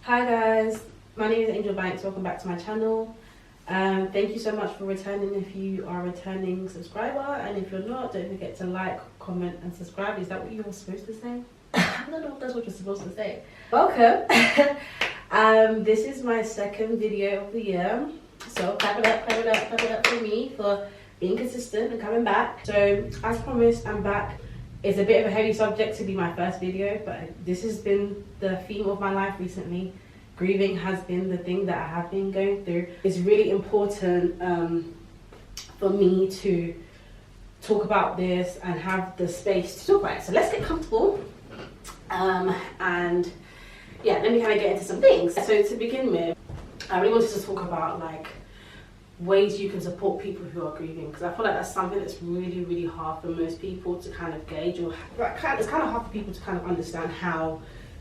Hi guys, my name is Angel Banks. Welcome back to my channel. Thank you so much for returning if you are a returning subscriber, and if you're not, don't forget to like, comment and subscribe. Is that what you were supposed to say? I don't know if that's what you're supposed to say. Welcome. This is my second video of the year, so clap it up, clap it up, clap it up for me for being consistent and coming back. So as promised, I'm back. It's a bit of a heavy subject to be my first video, but this has been the theme of my life recently. Grieving has been the thing that I have been going through. It's really important for me to talk about this and have the space to talk about it. So let's get comfortable. And yeah, let me kind of get into some things. So to begin with, I really wanted to talk about like ways you can support people who are grieving, because I feel like that's something that's really hard for most people to kind of gauge, or it's kind of hard for people to kind of understand how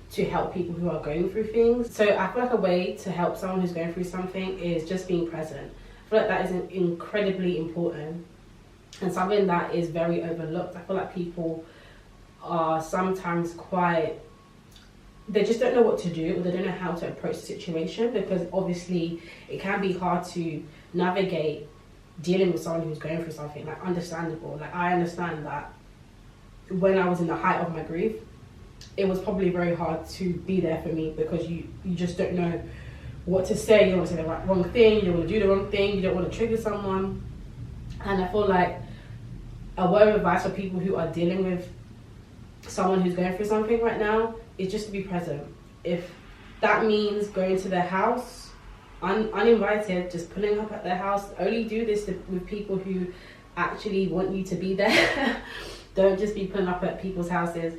to help people who are going through things. So I feel like a way to help someone who's going through something is just being present. I feel like that is incredibly important and something that is very overlooked. I feel like people are sometimes they just don't know what to do, or they don't know how to approach the situation, because obviously it can be hard to navigate dealing with someone who's going through something. Like, understandable. Like, I understand that when I was in the height of my grief, it was probably very hard to be there for me, because you just don't know what to say. You don't want to say the wrong thing, you don't want to do the wrong thing, you don't want to trigger someone. And I feel like a word of advice for people who are dealing with someone who's going through something right now is just to be present. If that means going to their house uninvited, just pulling up at their house, only do this with people who actually want you to be there. Don't just be pulling up at people's houses.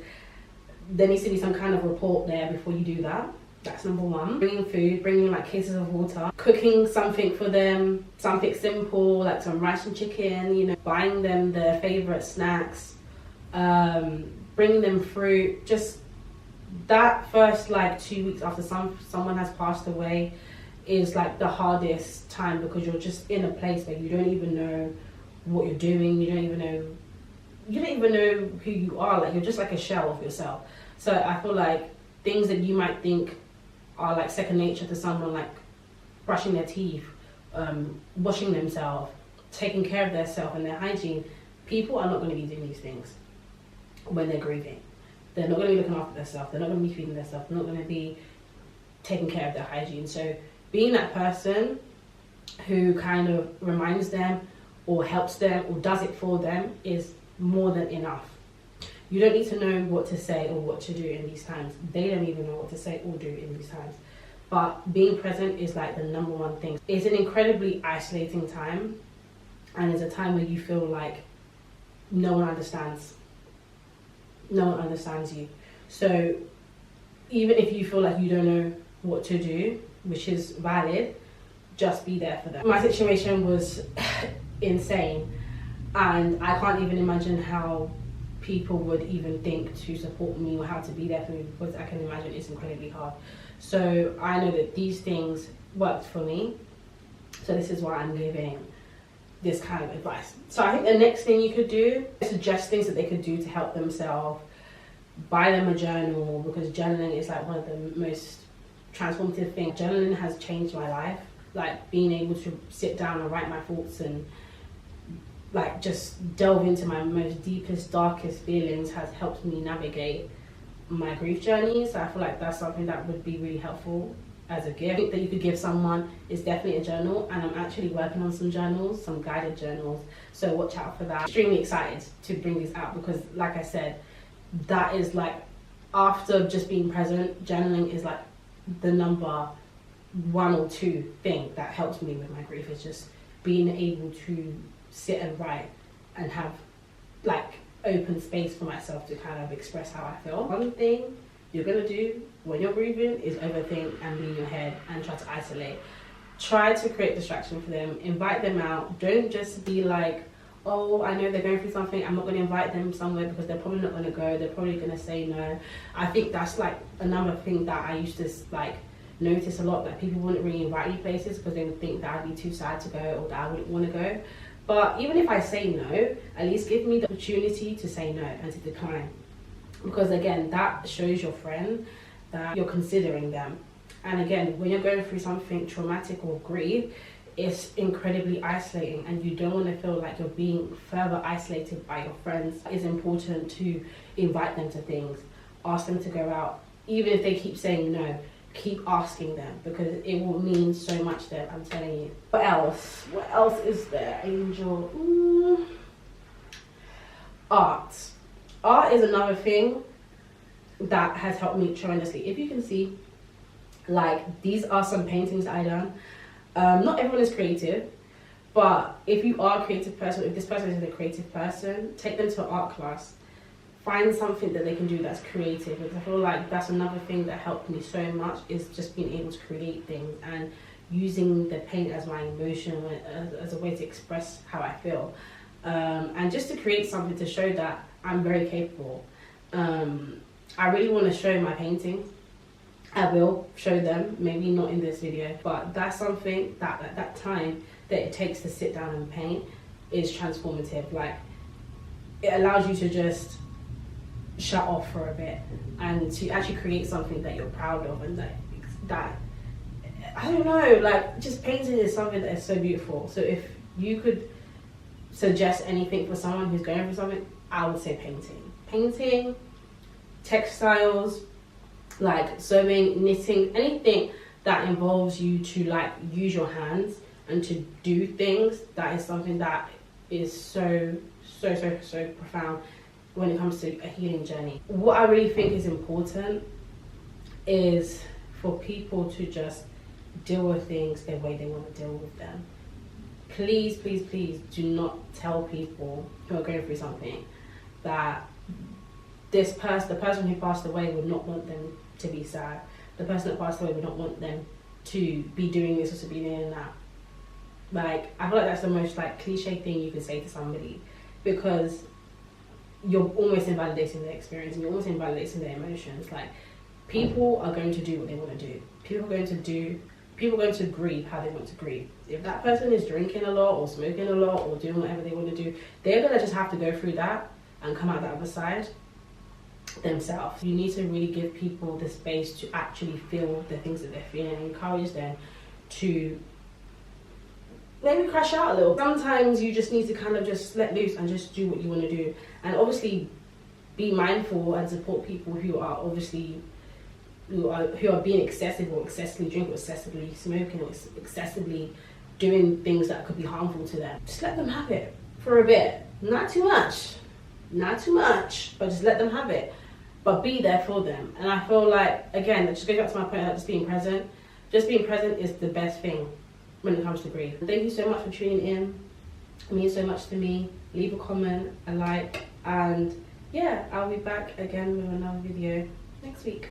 There needs to be some kind of report there before you do that. That's number one. Bringing food, bringing like cases of water, cooking something for them, something simple like some rice and chicken, buying them their favorite snacks, bringing them fruit. Just that first like 2 weeks after someone has passed away is like the hardest time, because you're just in a place where you don't even know what you're doing, you don't even know who you are. Like, you're just like a shell of yourself. So I feel like things that you might think are like second nature to someone, like brushing their teeth, washing themselves, taking care of their self and their hygiene, people are not going to be doing these things when they're grieving. They're not going to be looking after themselves, they're not going to be feeding themselves, they're not going to be taking care of their hygiene. So being that person who kind of reminds them or helps them or does it for them is more than enough. You don't need to know what to say or what to do in these times. They don't even know what to say or do in these times. But being present is like the number one thing. It's an incredibly isolating time, and it's a time where you feel like no one understands. No one understands you. So even if you feel like you don't know what to do, which is valid, just be there for them. My situation was insane, and I can't even imagine how people would even think to support me or how to be there for me, because I can imagine it's incredibly hard. So I know that these things worked for me, so this is why I'm giving this kind of advice. So I think the next thing you could do is suggest things that they could do to help themselves. Buy them a journal, because journaling is like one of the most transformative things. Journaling has changed my life. Like, being able to sit down and write my thoughts and like just delve into my most deepest, darkest feelings has helped me navigate my grief journey. So I feel like that's something that would be really helpful as a gift that you could give someone, is definitely a journal. And I'm actually working on some journals, some guided journals, so watch out for that. Extremely excited to bring these out, because like I said, that is like, after just being present, journaling is like the number 1 or 2 thing that helps me with my grief. Is just being able to sit and write and have like open space for myself to kind of express how I feel. One thing you're gonna do when you're grieving is overthink and be in your head and try to isolate. Try to create distraction for them, invite them out. Don't just be like, oh, I know they're going through something, I'm not going to invite them somewhere because they're probably not going to go, they're probably going to say no. I think that's like another thing that I used to like notice a lot, that people wouldn't really invite me places because they would think that I'd be too sad to go or that I wouldn't want to go. But even if I say no, at least give me the opportunity to say no and to decline. Because again, that shows your friend that you're considering them And again, when you're going through something traumatic or grief, it's incredibly isolating, and you don't want to feel like you're being further isolated by your friends. It's important to invite them to things, ask them to go out, even if they keep saying no. Keep asking them, because it will mean so much to them, I'm telling you. What else is there, Angel? Art is another thing that has helped me tremendously. If you can see, like, these are some paintings that I done. Not everyone is creative, but if you are a creative person, if this person is a creative person, take them to an art class. Find something that they can do that's creative, because I feel like that's another thing that helped me so much, is just being able to create things and using the paint as my emotion, as a way to express how I feel, and just to create something to show that I'm very capable. I really want to show my paintings. I will show them, maybe not in this video, but that's something that at that time that it takes to sit down and paint is transformative. Like, it allows you to just shut off for a bit and to actually create something that you're proud of, and that I don't know, like, just painting is something that is so beautiful. So if you could suggest anything for someone who's going through something, I would say painting, textiles, like sewing, knitting, anything that involves you to like use your hands and to do things. That is something that is so profound when it comes to a healing journey. What I really think is important is for people to just deal with things the way they want to deal with them. Please do not tell people who are going through something that the person who passed away would not want them to be sad. The person that passed away would not want them to be doing this or to be doing that. Like, I feel like that's the most like cliche thing you can say to somebody, because you're almost invalidating their experience and you're almost invalidating their emotions. Like, people are going to do what they want to do. People are going to grieve how they want to grieve. If that person is drinking a lot or smoking a lot or doing whatever they want to do, they're going to just have to go through that and come out the other side themselves. You need to really give people the space to actually feel the things that they're feeling and encourage them to maybe crash out a little. Sometimes you just need to kind of just let loose and just do what you want to do, and obviously be mindful and support people who are obviously who are being excessive or excessively drinking or excessively smoking or excessively doing things that could be harmful to them. Just let them have it for a bit. Not too much, but just let them have it. But be there for them. And I feel like, again, just going back to my point about just being present is the best thing when it comes to grief. Thank you so much for tuning in. It means so much to me. Leave a comment, a like, and yeah, I'll be back again with another video next week.